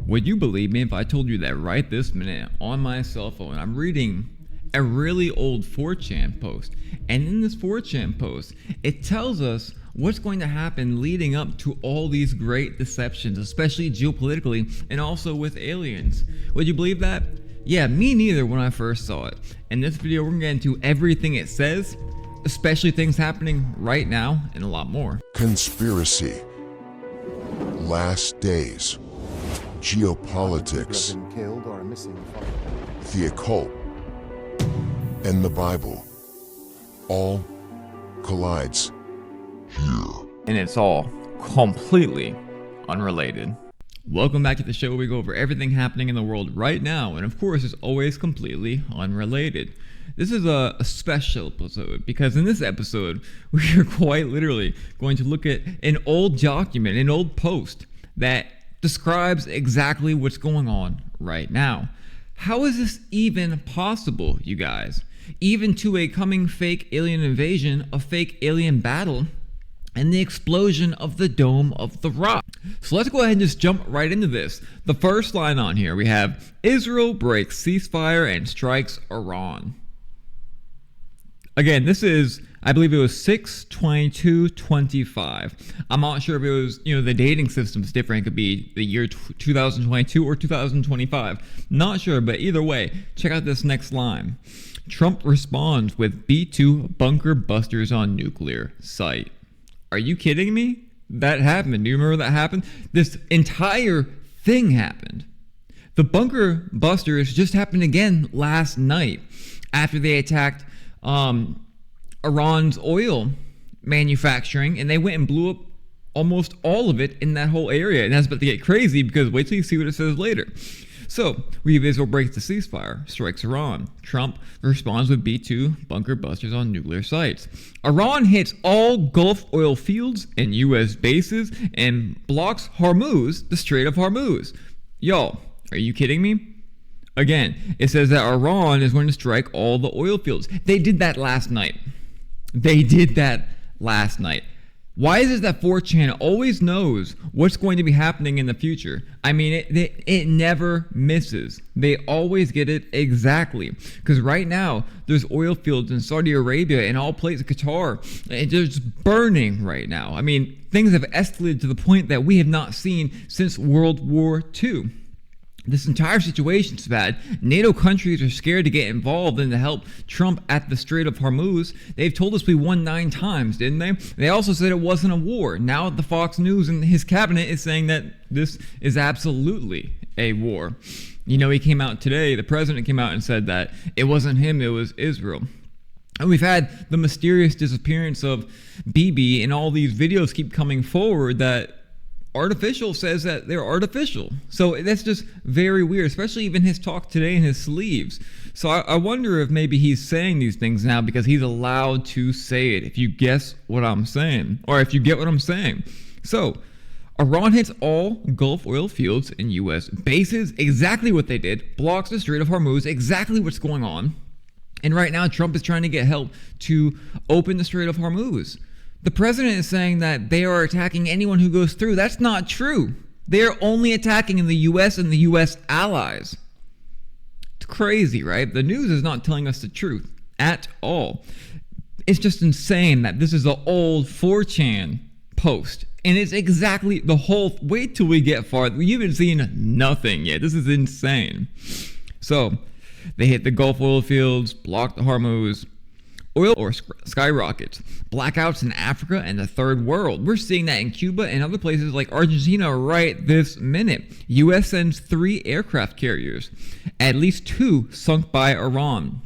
Would you believe me if I told you that right this minute on my cell phone I'm reading a really old 4chan post, and in this 4chan post it tells us what's going to happen leading up to all these great deceptions, especially geopolitically and also with aliens. Would you believe that? Yeah, me neither when I first saw it. In this video we're going to get into everything it says, especially things happening right now, and a lot more. Conspiracy, last days, geopolitics, the occult, and the Bible all collides here. And it's all completely unrelated. Welcome back to the show where we go over everything happening in the world right now, and of course it's always completely unrelated. This is a special episode because in this episode we are quite literally going to look at an old document, an old post that describes exactly what's going on right now. How is this even possible, you guys? Even to a coming fake alien invasion, a fake alien battle, and the explosion of the Dome of the Rock. So let's go ahead and just jump right into this. The first line on here, we have Israel breaks ceasefire and strikes Iran. Again, this is, I believe it was 6/22/25. I'm not sure if it was, the dating system's different. It could be the year 2022 or 2025. Not sure, but either way, check out this next line. Trump responds with B-2 bunker busters on nuclear site. Are you kidding me? That happened. Do you remember that happened? This entire thing happened. The bunker busters just happened again last night after they attacked Iran's oil manufacturing, and they went and blew up almost all of it in that whole area. And that's about to get crazy because wait till you see what it says later. So we have Israel breaks the ceasefire, strikes Iran. Trump responds with B-2 bunker busters on nuclear sites. Iran hits all Gulf oil fields and U.S. bases and blocks Hormuz, the Strait of Hormuz. Y'all, are you kidding me? Again, it says that Iran is going to strike all the oil fields. They did that last night. Why is it that 4chan always knows what's going to be happening in the future? I mean, it never misses. They always get it exactly. Because right now, there's oil fields in Saudi Arabia and all places, Qatar. It's just burning right now. I mean, things have escalated to the point that we have not seen since World War II. This entire situation is bad. NATO countries are scared to get involved and to help Trump at the Strait of Hormuz. They've told us we won 9 times, didn't they? They also said it wasn't a war. Now the Fox News and his cabinet is saying that this is absolutely a war. He came out today, the president came out and said that it wasn't him, it was Israel. And we've had the mysterious disappearance of Bibi, and all these videos keep coming forward that artificial says that they're artificial. So that's just very weird, especially even his talk today in his sleeves. So I wonder if maybe he's saying these things now because he's allowed to say it, if you guess what I'm saying, or if you get what I'm saying. So Iran hits all Gulf oil fields and U.S. bases, exactly what they did, blocks the Strait of Hormuz, exactly what's going on. And right now Trump is trying to get help to open the Strait of Hormuz. The president is saying that they are attacking anyone who goes through. That's not true. They're only attacking in the U.S. and the U.S. allies. It's crazy, right? The news is not telling us the truth at all. It's just insane that this is an old 4chan post. And it's exactly the whole... Wait till we get far. We haven't seen nothing yet. This is insane. So, they hit the Gulf oil fields, blocked the Hormuz. Oil or skyrockets, blackouts in Africa and the third world. We're seeing that in Cuba and other places like Argentina right this minute. U.S. sends 3 aircraft carriers, at least 2 sunk by Iran.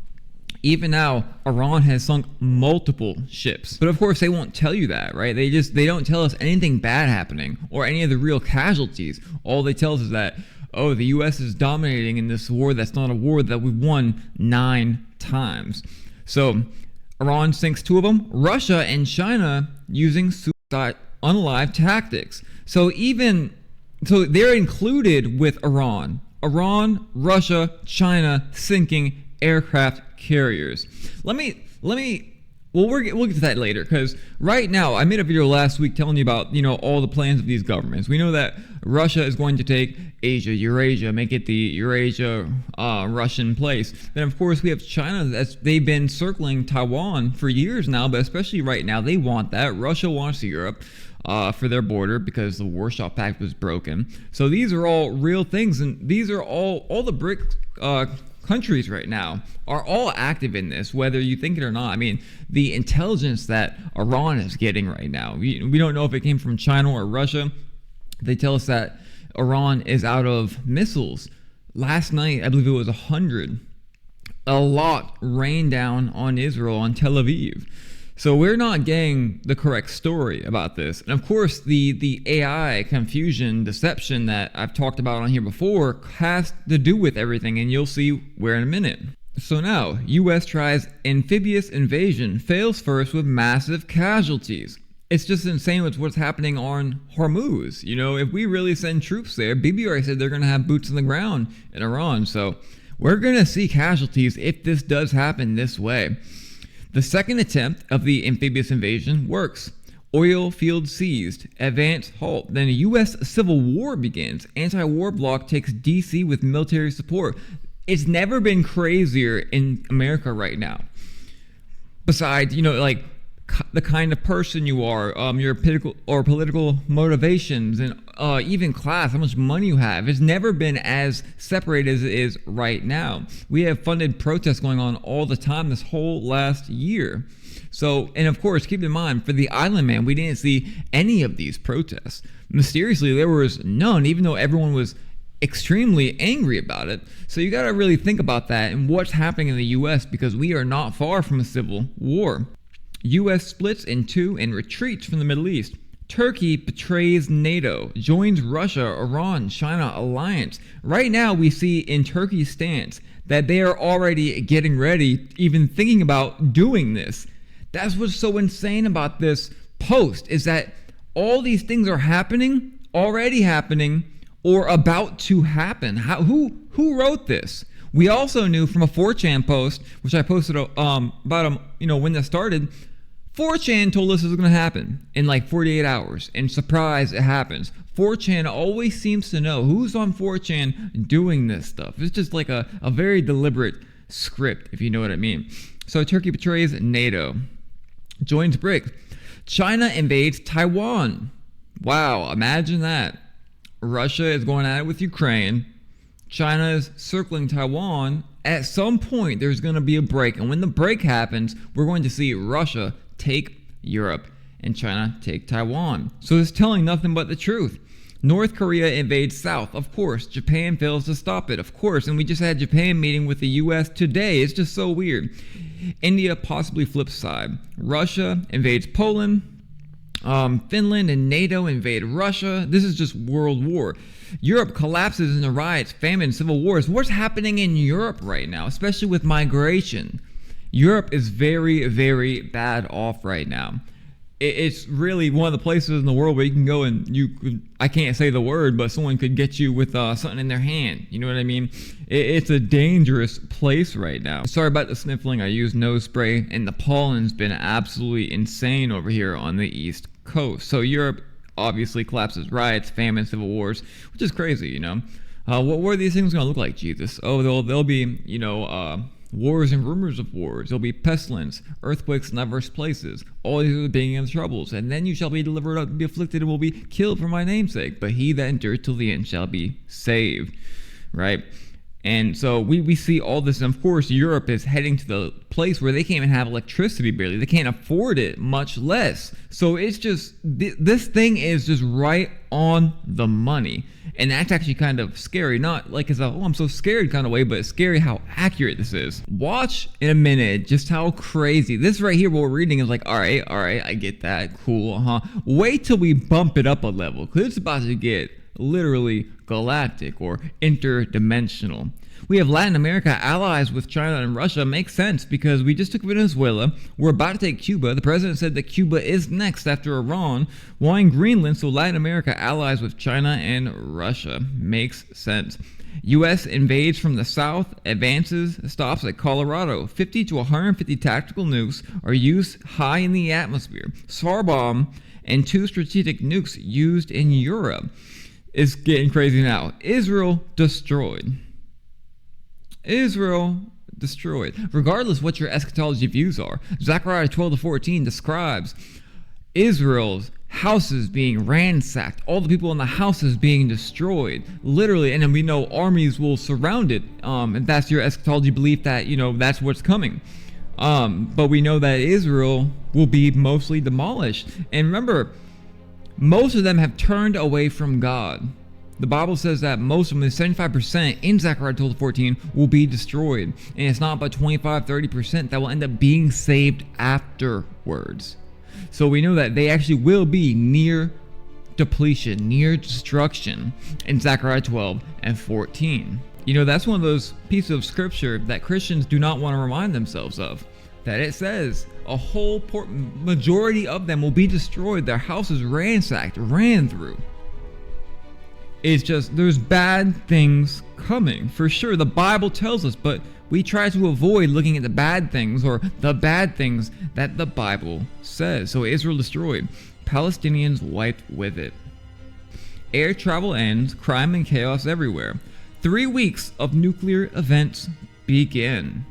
Even now, Iran has sunk multiple ships. But of course, they won't tell you that, right? They don't tell us anything bad happening or any of the real casualties. All they tell us is that, oh, the U.S. is dominating in this war that's not a war that we've won 9 times. So Iran sinks 2 of them. Russia and China using suicide unalive tactics. So they're included with Iran. Iran, Russia, China sinking aircraft carriers. Let me Well, we'll get to that later, because right now I made a video last week telling you about all the plans of these governments. We know that Russia is going to take Asia, Eurasia, make it the Eurasia Russian place. Then of course we have China. They've been circling Taiwan for years now, but especially right now they want that. Russia wants Europe for their border because the Warsaw Pact was broken. So these are all real things, and these are all the BRICS countries right now are all active in this, whether you think it or not. I mean, the intelligence that Iran is getting right now, we don't know if it came from China or Russia. They tell us that Iran is out of missiles. Last night, I believe it was 100. A lot rained down on Israel, on Tel Aviv. So we're not getting the correct story about this. And of course, the AI confusion, deception that I've talked about on here before has to do with everything, and you'll see where in a minute. So now, US tries amphibious invasion, fails first with massive casualties. It's just insane with what's happening on Hormuz. If we really send troops there, Bibi already said they're going to have boots on the ground in Iran. So we're going to see casualties if this does happen this way. The second attempt of the amphibious invasion works. Oil field seized. Advance halt. Then a U.S. civil war begins. Anti-war bloc takes D.C. with military support. It's never been crazier in America right now. Besides, like the kind of person you are, your political motivations, and even class, how much money you have. It's never been as separated as it is right now. We have funded protests going on all the time this whole last year. So, and of course, keep in mind, for the Island Man, we didn't see any of these protests. Mysteriously, there was none, even though everyone was extremely angry about it. So you got to really think about that and what's happening in the U.S., because we are not far from a civil war. U.S. splits in two and retreats from the Middle East. Turkey betrays NATO, joins Russia, Iran, China alliance. Right now we see in Turkey's stance that they are already getting ready, even thinking about doing this. That's what's so insane about this post, is that all these things are happening, already happening, or about to happen. Who wrote this? We also knew from a 4chan post, which I posted about when this started. 4chan told us it was going to happen in like 48 hours, and surprise, it happens. 4chan always seems to know who's on 4chan doing this stuff. It's just like a very deliberate script, if you know what I mean. So Turkey betrays NATO, joins BRICS. China invades Taiwan. Wow, imagine that. Russia is going at it with Ukraine. China is circling Taiwan. At some point, there's going to be a break. And when the break happens, we're going to see Russia take Europe and China take Taiwan. So it's telling nothing but the truth. North Korea invades South. Of course. Japan fails to stop it. Of course. And we just had Japan meeting with the U.S. today. It's just so weird. India possibly flips side. Russia invades Poland. Finland and NATO invade Russia. This is just world war. Europe collapses into riots, famine, civil wars. What's happening in Europe right now, especially with migration? Europe is very, very bad off right now. It's really one of the places in the world where you can go and I can't say the word, but someone could get you with something in their hand. You know what I mean? It's a dangerous place right now. Sorry about the sniffling. I used nose spray, and the pollen's been absolutely insane over here on the East Coast. So Europe obviously collapses, riots, famine, civil wars, which is crazy, What are these things going to look like, Jesus? Oh, they'll be, wars and rumors of wars. There'll be pestilence, earthquakes in diverse places. All these are the beginning of the troubles. And then you shall be delivered up, be afflicted, and will be killed for my name's sake. But he that endures till the end shall be saved. Right? And so we see all this. And of course, Europe is heading to the place where they can't even have electricity barely. They can't afford it, much less. So it's just, this thing is just right on the money. And that's actually kind of scary. Not like it's I'm so scared kind of way, but it's scary how accurate this is. Watch in a minute just how crazy. This right here, what we're reading is like, all right, I get that. Cool, Wait till we bump it up a level, because it's about to get literally galactic or interdimensional. We have Latin America allies with China and Russia. Makes sense because we just took Venezuela. We're about to take Cuba. The president said that Cuba is next after Iran. Wanting Greenland, so Latin America allies with China and Russia. Makes sense. U.S. invades from the south, advances, stops at Colorado. 50 to 150 tactical nukes are used high in the atmosphere. SAR bomb and 2 strategic nukes used in Europe. It's getting crazy now. Israel destroyed. Israel destroyed. Regardless what your eschatology views are, Zechariah 12-14 describes Israel's houses being ransacked, all the people in the houses being destroyed, literally, and then we know armies will surround it. And that's your eschatology belief that, that's what's coming. But we know that Israel will be mostly demolished. And remember, most of them have turned away from God. The Bible says that most of them, 75% in Zechariah 12-14, will be destroyed. And it's not but 25-30% that will end up being saved afterwards. So we know that they actually will be near depletion, near destruction in Zechariah 12-14. That's one of those pieces of scripture that Christians do not want to remind themselves of. That it says a whole majority of them will be destroyed, their houses ransacked, ran through. It's just, there's bad things coming, for sure. The Bible tells us, but we try to avoid looking at the bad things or the bad things that the Bible says. So Israel destroyed, Palestinians wiped with it. Air travel ends, crime and chaos everywhere. 3 weeks of nuclear events begin.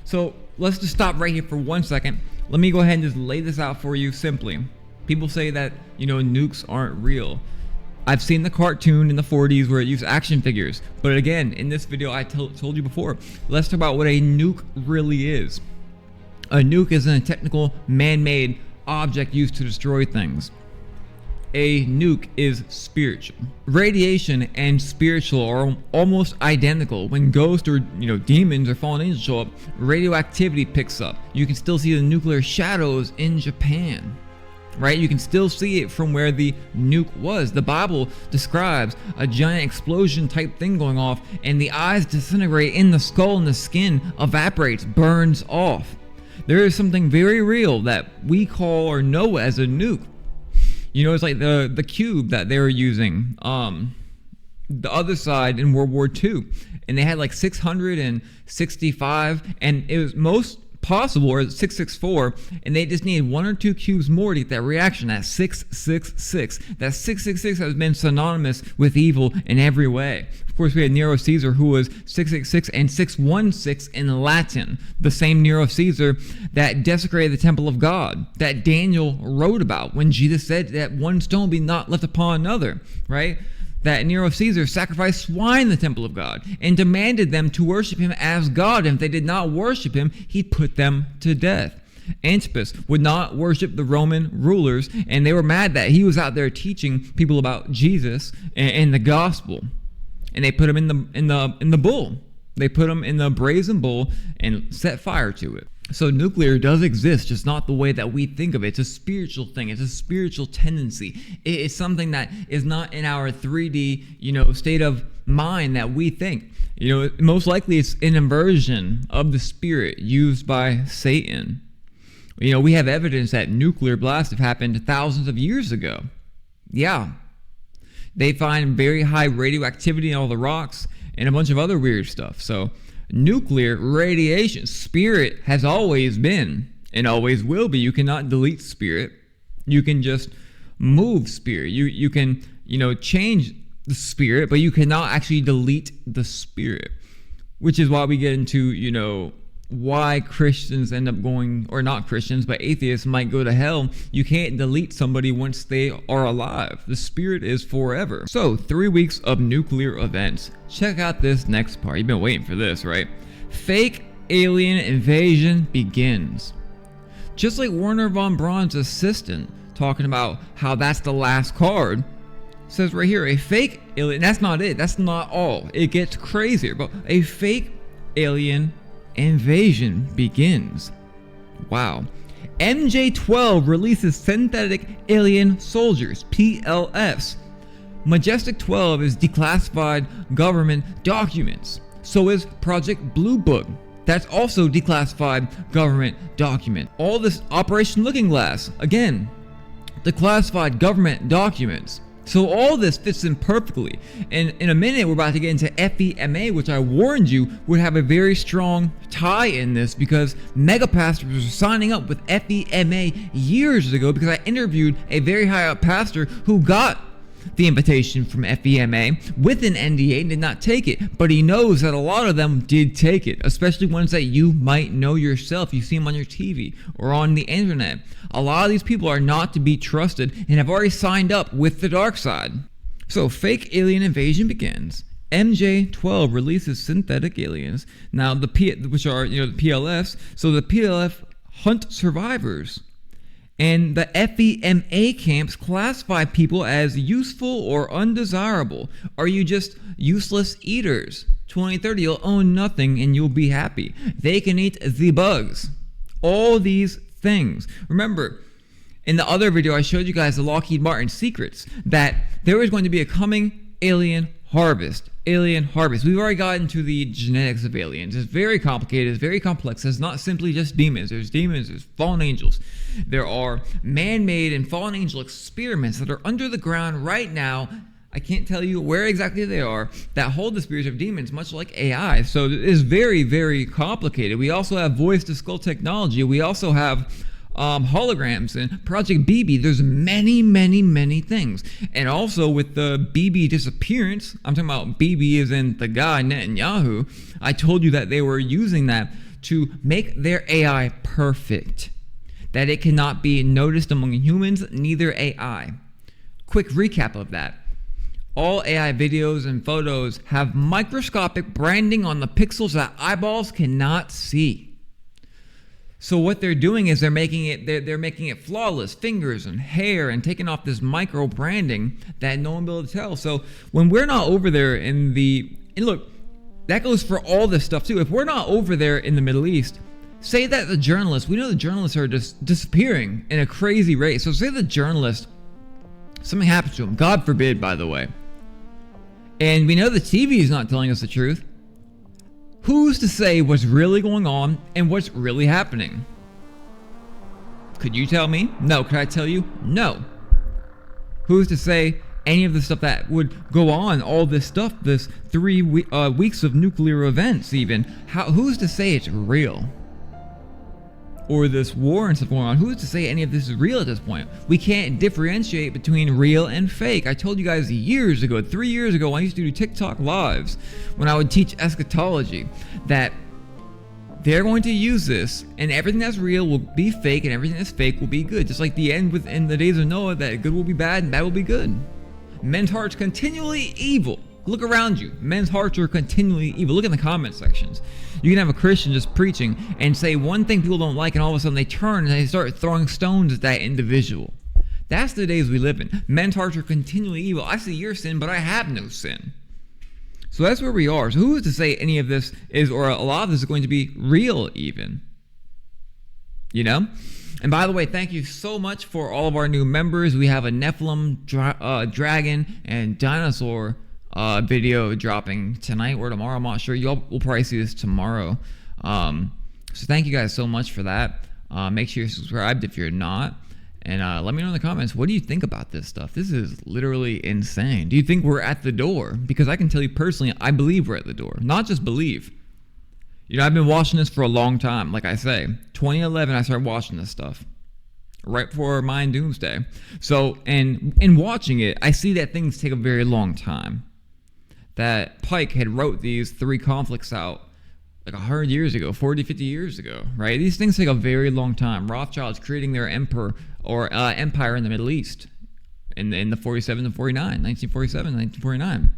So let's just stop right here for 1 second. Let me go ahead and just lay this out for you simply. People say that, nukes aren't real. I've seen the cartoon in the 40s where it used action figures. But again, in this video, I told you before, let's talk about what a nuke really is. A nuke is a technical, man-made object used to destroy things. A nuke is spiritual. Radiation and spiritual are almost identical. When ghosts or demons or fallen angels show up, radioactivity picks up. You can still see the nuclear shadows in Japan. Right? You can still see it from where the nuke was. The Bible describes a giant explosion type thing going off, and the eyes disintegrate in the skull, and the skin evaporates, burns off. There is something very real that we call or know as a nuke. It's like the cube that they were using, the other side in World War II. And they had like 665, and it was most possible, or 664, and they just needed 1 or 2 cubes more to get that reaction at 666. That 666 has been synonymous with evil in every way. Of course, we had Nero Caesar, who was 666 and 616 in Latin. The same Nero Caesar that desecrated the temple of God, that Daniel wrote about when Jesus said that one stone be not left upon another, right? That Nero Caesar sacrificed swine in the temple of God and demanded them to worship him as God. And if they did not worship him, he put them to death. Antipas would not worship the Roman rulers, and they were mad that he was out there teaching people about Jesus and the gospel. And they put him in the bull. They put him in the brazen bull and set fire to it. So nuclear does exist, just not the way that we think of it. It's a spiritual thing. It's a spiritual tendency. It's something that is not in our 3D, state of mind that we think. Most likely it's an inversion of the spirit used by Satan. We have evidence that nuclear blasts have happened thousands of years ago. Yeah. They find very high radioactivity in all the rocks and a bunch of other weird stuff. So nuclear radiation, spirit has always been and always will be. You cannot delete spirit. You can just move spirit. You can, change the spirit, but you cannot actually delete the spirit. Which is why we get into, why Christians end up going, or not Christians, but atheists might go to hell. You can't delete somebody once they are alive. The spirit is forever. So 3 weeks of nuclear events. Check out this next part. You've been waiting for this, right? Fake alien invasion begins. Just like Werner von Braun's assistant talking about how that's the last card, says right here, a fake alien, that's not it. That's not all. It gets crazier, but a fake alien invasion begins. Wow. MJ-12 releases synthetic alien soldiers, PLFs. Majestic 12 is declassified government documents. So is Project Blue Book. That's also declassified government document. All this Operation Looking Glass, again, declassified government documents. So all this fits in perfectly. And in a minute, we're about to get into FEMA, which I warned you would have a very strong tie in this because mega pastors were signing up with FEMA years ago because I interviewed a very high up pastor who got the invitation from FEMA with an NDA and did not take it, but he knows that a lot of them did take it, especially ones that you might know yourself. You see them on your TV or on the internet. A lot of these people are not to be trusted and have already signed up with the dark side. So fake alien invasion begins. MJ-12 releases synthetic aliens. Now the which are the PLFs. So the PLF hunt survivors. And the FEMA camps classify people as useful or undesirable. Are you just useless eaters? 2030, you'll own nothing and you'll be happy. They can eat the bugs. All these things. Remember, in the other video, I showed you guys the Lockheed Martin secrets that there is going to be a coming alien harvest. We've already gotten to the genetics of aliens. It's very complicated. It's very complex. It's not simply just demons. There's demons. There's fallen angels. There are man-made and fallen angel experiments that are under the ground right now. I can't tell you where exactly they are that hold the spirits of demons, much like AI. So it is very, very complicated. We also have voice-to-skull technology. We also have holograms and Project BB. There's many things. And also with the BB disappearance, I'm talking about BB as in the guy Netanyahu, I told you that they were using that to make their AI perfect, that it cannot be noticed among humans, neither AI. Quick recap of that. All AI videos and photos have microscopic branding on the pixels that eyeballs cannot see. So what they're doing is they're making it flawless, fingers and hair, and taking off this micro branding that no one will be able to tell. So when we're not over there and look, that goes for all this stuff too. If we're not over there in the Middle East, say that the journalists, we know the journalists are just disappearing in a crazy rate. So say the journalist, something happens to him, God forbid, by the way, and we know the TV is not telling us the truth. Who's to say what's really going on and what's really happening? Could you tell me? No. Could I tell you? No. Who's to say any of the stuff that would go on, all this stuff, this 3 weeks of nuclear events even, who's to say it's real? Or this war and stuff going on, who's to say any of this is real at this point? We can't differentiate between real and fake. I told you guys years ago, 3 years ago, when I used to do TikTok lives, when I would teach eschatology, that they're going to use this, and everything that's real will be fake, and everything that's fake will be good. Just like the end within the days of Noah, that good will be bad and bad will be good. Men's hearts continually evil. Look around you. Men's hearts are continually evil. Look in the comment sections. You can have a Christian just preaching and say one thing people don't like, and all of a sudden they turn and they start throwing stones at that individual. That's the days we live in. Men's hearts are continually evil. I see your sin, but I have no sin. So that's where we are. So who is to say any of this is, or a lot of this is going to be real even? You know? And by the way, thank you so much for all of our new members. We have a Nephilim, dragon, and dinosaur video dropping tonight or tomorrow. I'm not sure. Y'all will probably see this tomorrow. So thank you guys so much for that. Make sure you're subscribed if you're not. And let me know in the comments, what do you think about this stuff? This is literally insane. Do you think we're at the door? Because I can tell you personally, I believe we're at the door. Not just believe. You know, I've been watching this for a long time. Like I say, 2011, I started watching this stuff. Right before mine doomsday. So, and in watching it, I see that things take a very long time. That Pike had wrote these 3 conflicts out like 100 years ago, 40, 50 years ago, right? These things take a very long time. Rothschilds creating their empire in the Middle East in the 47 to 49, 1947, 1949.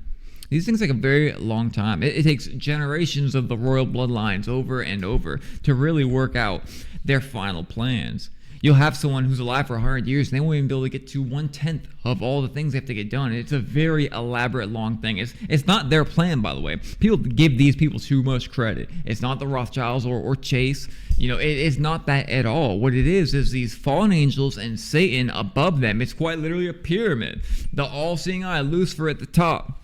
These things take a very long time. It takes generations of the royal bloodlines over and over to really work out their final plans. You'll have someone who's alive for 100 years and they won't even be able to get to 1/10 of all the things they have to get done. It's a very elaborate, long thing. It's not their plan, by the way. People give these people too much credit. It's not the Rothschilds or Chase. It's not that at all. What it is these fallen angels and Satan above them. It's quite literally a pyramid. The all-seeing eye, Lucifer at the top.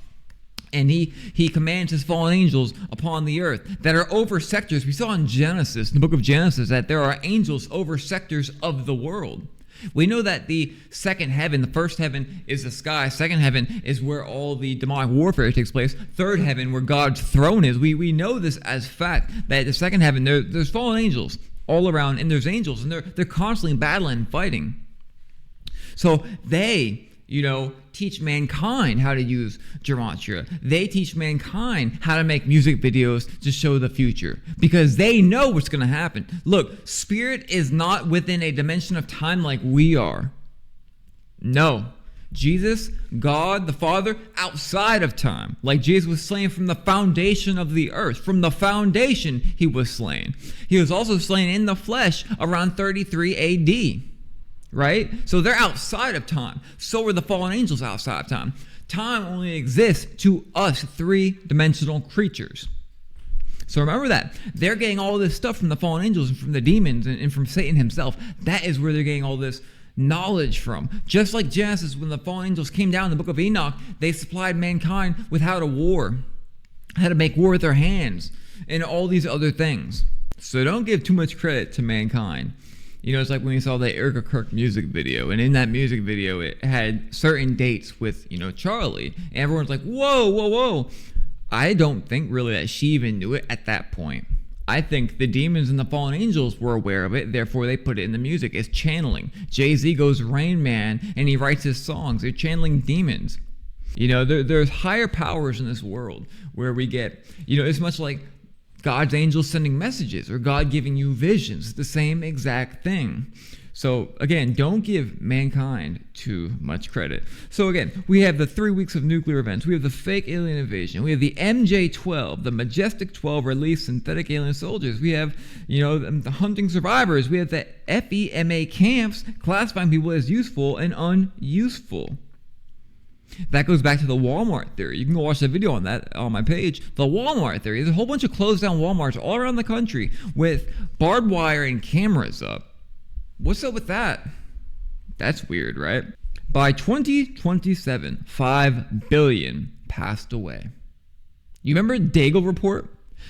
And he commands his fallen angels upon the earth that are over sectors. We saw in Genesis, in the book of Genesis, that there are angels over sectors of the world. We know that the second heaven, the first heaven is the sky. Second heaven is where all the demonic warfare takes place. Third heaven, where God's throne is. We know this as fact, that the second heaven, there's fallen angels all around, and there's angels, and they're constantly battling and fighting. So they teach mankind how to use gematria. They teach mankind how to make music videos to show the future because they know what's going to happen. Look, spirit is not within a dimension of time like we are. No. Jesus, God, the Father, outside of time. Like Jesus was slain from the foundation of the earth. From the foundation, he was slain. He was also slain in the flesh around 33 AD. Right? So they're outside of time. So are the fallen angels outside of time. Time only exists to us three-dimensional creatures. So remember that. They're getting all this stuff from the fallen angels and from the demons and from Satan himself. That is where they're getting all this knowledge from. Just like Genesis, when the fallen angels came down in the book of Enoch, they supplied mankind with how to war, how to make war with their hands, and all these other things. So don't give too much credit to mankind. It's like when you saw the Erica Kirk music video, and in that music video, it had certain dates with, Charlie. And everyone's like, whoa. I don't think really that she even knew it at that point. I think the demons and the fallen angels were aware of it, therefore they put it in the music. It's channeling. Jay-Z goes Rain Man, and he writes his songs. They're channeling demons. There's higher powers in this world where we get, it's much like God's angels sending messages or God giving you visions. It's the same exact thing. So again, don't give mankind too much credit. So again, we have the 3 weeks of nuclear events. We have the fake alien invasion. We have the MJ-12, the Majestic 12 released synthetic alien soldiers. We have, the hunting survivors. We have the FEMA camps classifying people as useful and unuseful. That goes back to the Walmart theory. You can go watch the video on that on my page. The Walmart theory. There's a whole bunch of closed down Walmarts all around the country with barbed wire and cameras up. What's up with that? That's weird, right? By 2027, 5 billion passed away. You remember Deagle Report?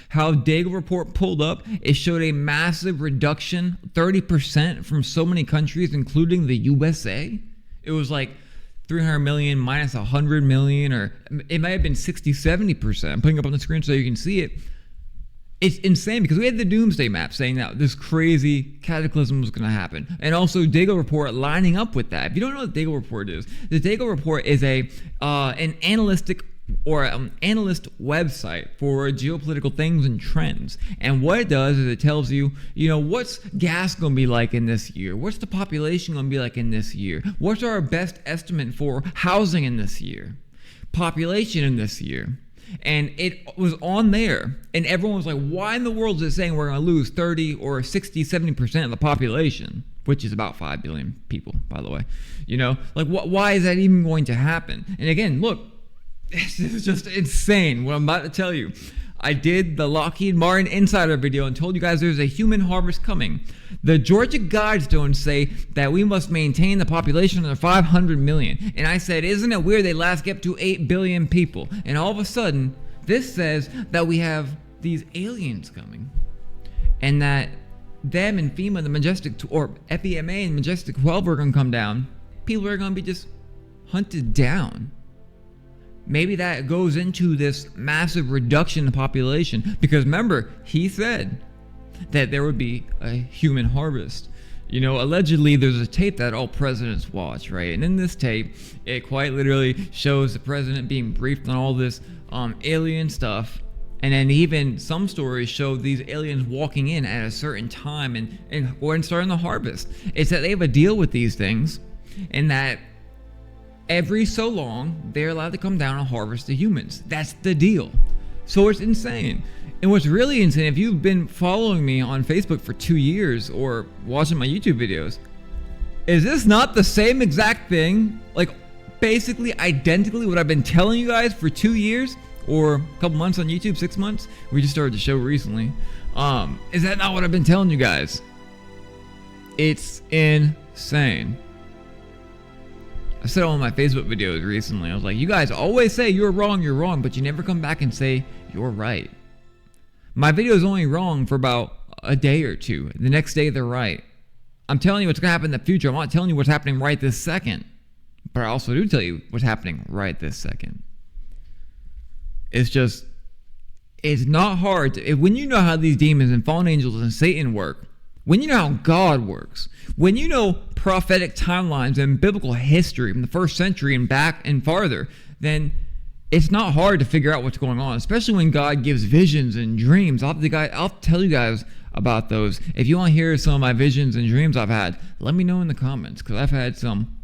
How Deagle Report pulled up? It showed a massive reduction, 30% from so many countries, including the USA. It was like 300 million minus 100 million, or it might have been 60-70%. I'm putting it up on the screen so you can see it. It's insane because we had the doomsday map saying that this crazy cataclysm was going to happen. And also Deagle Report lining up with that. If you don't know what the Deagle Report is, the Deagle Report is an analyst website for geopolitical things and trends. And what it does is it tells you, what's gas going to be like in this year? What's the population going to be like in this year? What's our best estimate for housing in this year? Population in this year? And it was on there. And everyone was like, why in the world is it saying we're going to lose 30 or 60, 70% of the population? Which is about 5 billion people, by the way. Why is that even going to happen? And again, look, this is just insane what I'm about to tell you. I did the Lockheed Martin Insider video and told you guys there's a human harvest coming. The Georgia Guidestones say that we must maintain the population under 500 million. And I said, isn't it weird they last get up to 8 billion people? And all of a sudden, this says that we have these aliens coming. And that them and FEMA, the Majestic, or FEMA and Majestic 12 are going to come down. People are going to be just hunted down. Maybe that goes into this massive reduction in population. Because remember, he said that there would be a human harvest. Allegedly there's a tape that all presidents watch, right? And in this tape, it quite literally shows the president being briefed on all this alien stuff. And then even some stories show these aliens walking in at a certain time and starting the harvest. It's that they have a deal with these things, and that every so long, they're allowed to come down and harvest the humans. That's the deal. So it's insane. And what's really insane, if you've been following me on Facebook for 2 years or watching my YouTube videos, Is this not the same exact thing? Like, basically identically what I've been telling you guys for 2 years? Or a couple months on YouTube, 6 months? We just started the show recently. Is that not what I've been telling you guys? It's insane. I said on my Facebook videos recently, I was like, you guys always say you're wrong, but you never come back and say you're right. My video is only wrong for about a day or two. The next day they're right. I'm telling you what's going to happen in the future. I'm not telling you what's happening right this second. But I also do tell you what's happening right this second. It's not hard when you know how these demons and fallen angels and Satan work, when you know how God works, when you know prophetic timelines and biblical history from the first century and back and farther, then it's not hard to figure out what's going on, especially when God gives visions and dreams. I'll tell you guys about those. If you want to hear some of my visions and dreams I've had, let me know in the comments, because I've had some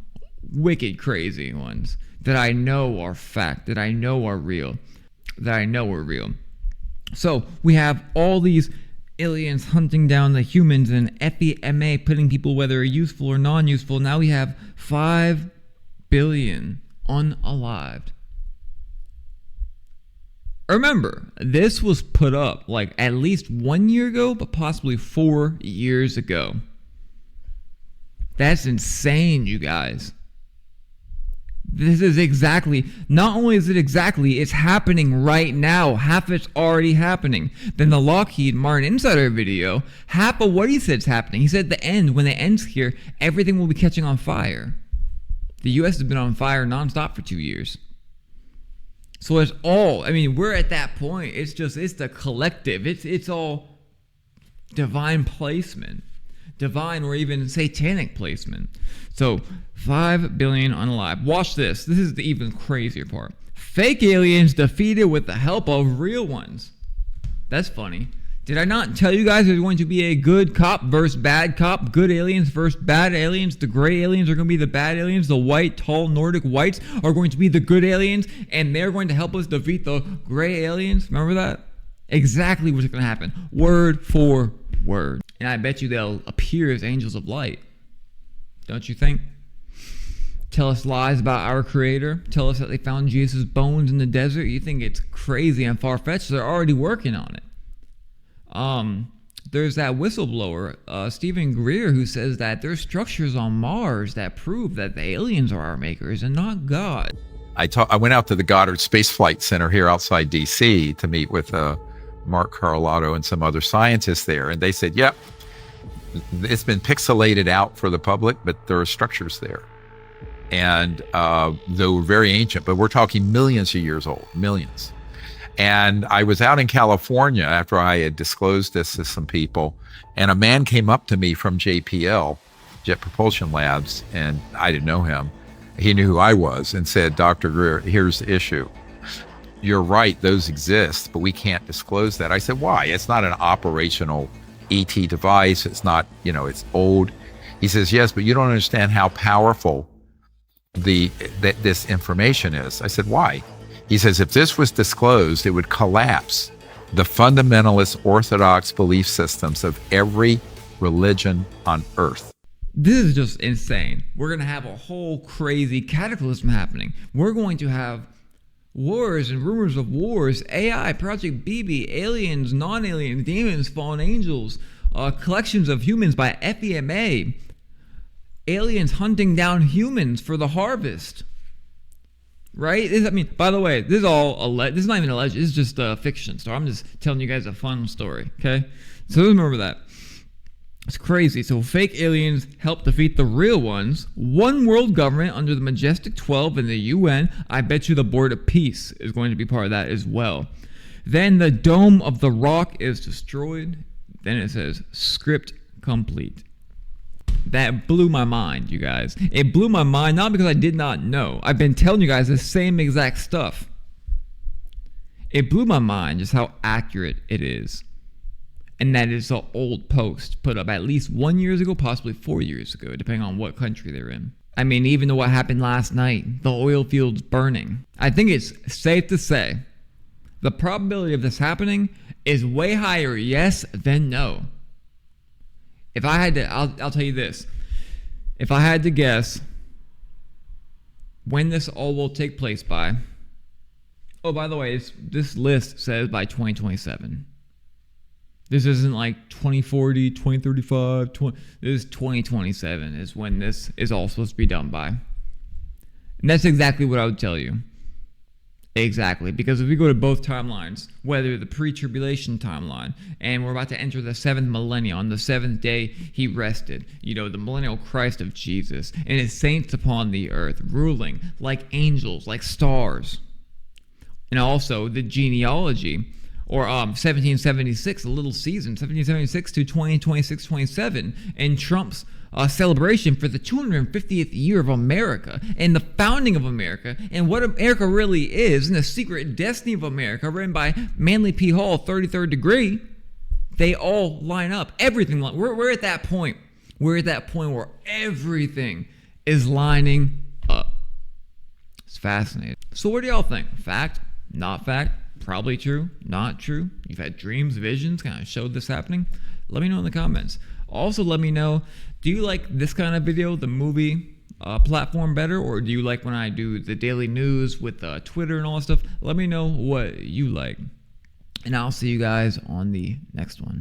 wicked crazy ones that I know are fact, that I know are real. So we have all these aliens hunting down the humans and FEMA putting people whether useful or non-useful. Now we have 5 billion unalived. Remember, this was put up like at least 1 year ago, but possibly 4 years ago. That's insane, you guys. This is exactly, not only is it exactly, it's happening right now. Half it's already happening. Then the Lockheed Martin Insider video, half of what he said is happening. He said at the end, when it ends here, everything will be catching on fire. The U.S. has been on fire nonstop for 2 years. So it's all, I mean, we're at that point. It's the collective. It's all divine placement. Divine or even satanic placement. So 5 billion unalive. Watch this. This is the even crazier part. Fake aliens defeated with the help of real ones. That's funny. Did I not tell you guys there's going to be a good cop versus bad cop? Good aliens versus bad aliens. The gray aliens are going to be the bad aliens. The white, tall Nordic whites are going to be the good aliens. And they're going to help us defeat the gray aliens. Remember that? Exactly what's going to happen. Word for word. And I bet you they'll appear as angels of light. Don't you think? Tell us lies about our Creator. Tell us that they found Jesus' bones in the desert. You think it's crazy and far-fetched. They're already working on it. There's that whistleblower, Stephen Greer, who says that there's structures on Mars that prove that the aliens are our makers and not God. I went out to the Goddard Space Flight Center here outside D.C. to meet with Mark Carlotta and some other scientists there. And they said, yep, it's been pixelated out for the public, but there are structures there. And they were very ancient, but we're talking millions of years old, millions. And I was out in California after I had disclosed this to some people, and a man came up to me from JPL, Jet Propulsion Labs, and I didn't know him. He knew who I was and said, Dr. Greer, here's the issue. You're right, those exist, but we can't disclose that. I said, why? It's not an operational ET device. It's not, it's old. He says, yes, but you don't understand how powerful this information is. I said, why? He says, if this was disclosed, it would collapse the fundamentalist orthodox belief systems of every religion on earth. This is just insane. We're going to have a whole crazy cataclysm happening. We're going to have wars and rumors of wars, AI, Project BB, aliens, non-aliens, demons, fallen angels, collections of humans by FEMA, aliens hunting down humans for the harvest. Right? By the way, this is all this is not even alleged. This is just a fiction story. I'm just telling you guys a fun story. Okay? So remember that. It's crazy. So fake aliens help defeat the real ones. One world government under the Majestic 12 and the UN. I bet you the Board of Peace is going to be part of that as well. Then the Dome of the Rock is destroyed. Then it says script complete. That blew my mind, you guys. It blew my mind, not because I did not know. I've been telling you guys the same exact stuff. It blew my mind just how accurate it is. And that is an old post put up at least 1 year ago, possibly 4 years ago, depending on what country they're in. I mean, even though what happened last night, the oil fields burning. I think it's safe to say the probability of this happening is way higher yes than no. If I had to, I'll tell you this. If I had to guess when this all will take place by. Oh, by the way, this list says by 2027. This isn't like 2040, 2035, this is 2027 is when this is all supposed to be done by. And that's exactly what I would tell you. Exactly. Because if we go to both timelines, whether the pre-tribulation timeline, and we're about to enter the 7th millennium, on the 7th day he rested, the millennial Christ of Jesus, and his saints upon the earth, ruling like angels, like stars. And also the genealogy, or 1776, a little season, 1776 to 2026, 27, and Trump's celebration for the 250th year of America and the founding of America and what America really is and the secret destiny of America, written by Manly P. Hall, 33rd degree. They all line up. Everything. We're at that point. We're at that point where everything is lining up. It's fascinating. So what do y'all think? Fact? Not fact? Probably true? Not true? You've had dreams, visions, kind of showed this happening? Let me know in the comments. Also, let me know, do you like this kind of video, the movie platform, better? Or do you like when I do the daily news with Twitter and all that stuff? Let me know what you like. And I'll see you guys on the next one.